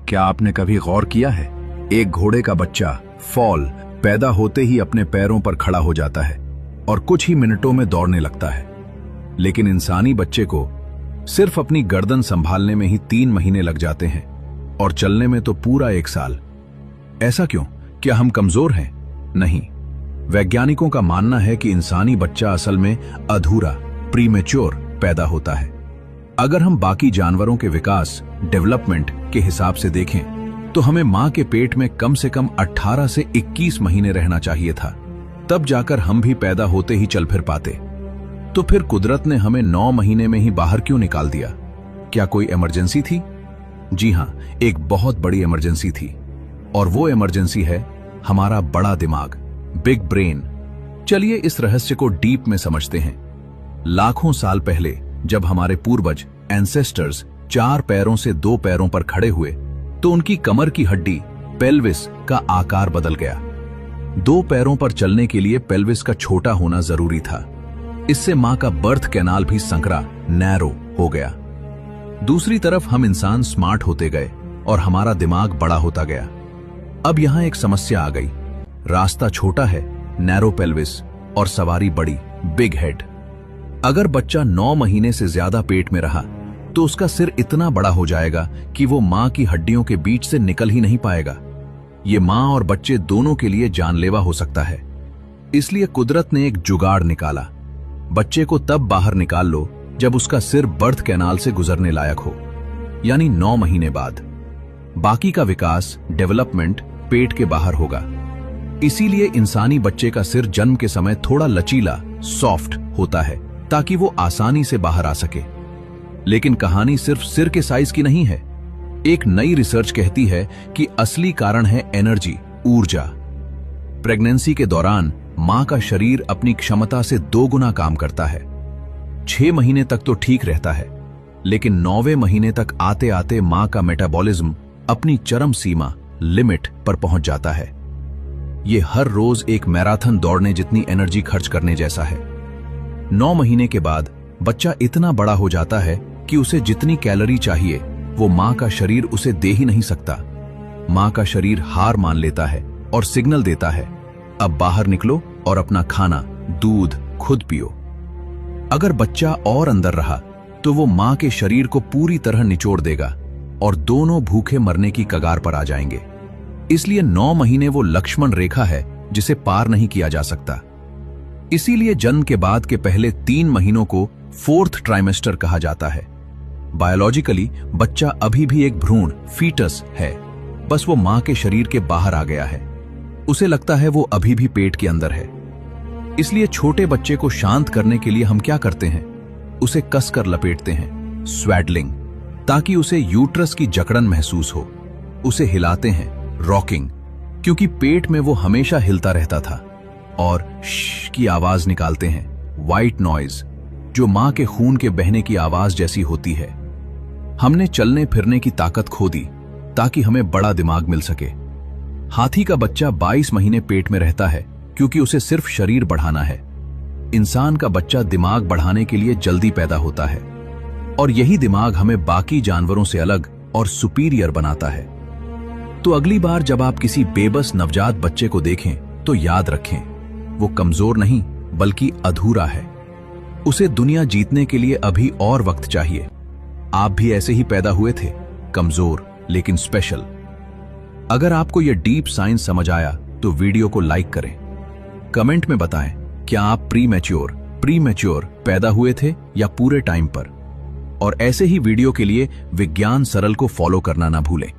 क्या आपने कभी गौर किया है, एक घोड़े का बच्चा फॉल पैदा होते ही अपने पैरों पर खड़ा हो जाता है और कुछ ही मिनटों में दौड़ने लगता है, लेकिन इंसानी बच्चे को सिर्फ अपनी गर्दन संभालने में ही 3 महीने लग जाते हैं और चलने में तो पूरा 1 साल। ऐसा क्यों? क्या हम कमजोर हैं? नहीं, वैज्ञानिकों का मानना है कि इंसानी बच्चा असल में अधूरा प्रीमेच्योर पैदा होता है। अगर हम बाकी जानवरों के विकास डेवलपमेंट के हिसाब से देखें तो हमें मां के पेट में कम से कम 18 से 21 महीने रहना चाहिए था, तब जाकर हम भी पैदा होते ही चल फिर पाते। तो फिर कुदरत ने हमें 9 महीने में ही बाहर क्यों निकाल दिया? क्या कोई इमरजेंसी थी? जी हां, एक बहुत बड़ी इमरजेंसी थी, और वो इमरजेंसी है हमारा बड़ा दिमाग, बिग ब्रेन। चलिए इस रहस्य को डीप में समझते हैं। लाखों साल पहले जब हमारे पूर्वज एंसेस्टर्स 4 पैरों से 2 पैरों पर खड़े हुए तो उनकी कमर की हड्डी पेल्विस का आकार बदल गया। 2 पैरों पर चलने के लिए पेल्विस का छोटा होना जरूरी था। इससे मां का बर्थ कैनाल भी संकरा नैरो हो गया। दूसरी तरफ हम इंसान स्मार्ट होते गए और हमारा दिमाग बड़ा होता गया। अब यहां एक समस्या आ गई। रास्ता छोटा है, नैरो पेल्विस, और सवारी बड़ी, बिग हेड। अगर बच्चा 9 महीने से ज्यादा पेट में रहा तो उसका सिर इतना बड़ा हो जाएगा कि वो मां की हड्डियों के बीच से निकल ही नहीं पाएगा। ये मां और बच्चे दोनों के लिए जानलेवा हो सकता है। इसलिए कुदरत ने एक जुगाड़ निकाला। बच्चे को तब बाहर निकाल लो जब उसका सिर बर्थ कैनाल से गुजरने लायक हो, यानी 9 महीने बाद। बाकी का विकास डेवलपमेंट पेट के बाहर होगा। इसीलिए इंसानी बच्चे का सिर जन्म के समय थोड़ा लचीला, सॉफ्ट होता है ताकि वो आसानी से बाहर आ सके। लेकिन कहानी सिर्फ सिर के साइज की नहीं है। एक नई रिसर्च कहती है कि असली कारण है एनर्जी, ऊर्जा। प्रेगनेंसी के दौरान मां का शरीर अपनी क्षमता से 2 गुना काम करता है। 6 महीने तक तो ठीक रहता है, लेकिन 9वें महीने तक आते आते मां का मेटाबॉलिज्म अपनी चरम सीमा, लिमिट पर पहुंच जाता है। ये हर रोज एक मैराथन दौड़ने जितनी एनर्जी खर्च करने जैसा है। 9 महीने के बाद बच्चा इतना बड़ा हो जाता है कि उसे जितनी कैलोरी चाहिए वो मां का शरीर उसे दे ही नहीं सकता। मां का शरीर हार मान लेता है और सिग्नल देता है, अब बाहर निकलो और अपना खाना, दूध खुद पियो। अगर बच्चा और अंदर रहा तो वो मां के शरीर को पूरी तरह निचोड़ देगा और दोनों भूखे मरने की कगार पर आ जाएंगे। इसलिए 9 महीने वो लक्ष्मण रेखा है जिसे पार नहीं किया जा सकता। इसीलिए जन्म के बाद के पहले 3 महीनों को 4th ट्राइमेस्टर कहा जाता है। बायोलॉजिकली बच्चा अभी भी एक भ्रूण, फीटस है, बस वो मां के शरीर के बाहर आ गया है। उसे लगता है वो अभी भी पेट के अंदर है। इसलिए छोटे बच्चे को शांत करने के लिए हम क्या करते हैं? उसे कसकर लपेटते हैं, स्वेडलिंग, ताकि उसे यूट्रस की जकड़न महसूस हो। उसे हिलाते हैं, रॉकिंग, क्योंकि पेट में वो हमेशा हिलता रहता था। और श की आवाज निकालते हैं, व्हाइट नॉइज, जो मां के खून के बहने की आवाज जैसी होती है। हमने चलने फिरने की ताकत खो दी ताकि हमें बड़ा दिमाग मिल सके। हाथी का बच्चा 22 महीने पेट में रहता है क्योंकि उसे सिर्फ शरीर बढ़ाना है। इंसान का बच्चा दिमाग बढ़ाने के लिए जल्दी पैदा होता है, और यही दिमाग हमें बाकी जानवरों से अलग और सुपीरियर बनाता है। तो अगली बार जब आप किसी बेबस नवजात बच्चे को देखें तो याद रखें, वो कमजोर नहीं बल्कि अधूरा है। उसे दुनिया जीतने के लिए अभी और वक्त चाहिए। आप भी ऐसे ही पैदा हुए थे, कमजोर लेकिन स्पेशल। अगर आपको यह डीप साइंस समझ आया तो वीडियो को लाइक करें। कमेंट में बताएं, क्या आप प्रीमेच्योर पैदा हुए थे या पूरे टाइम पर? और ऐसे ही वीडियो के लिए विज्ञान सरल को फॉलो करना ना भूलें।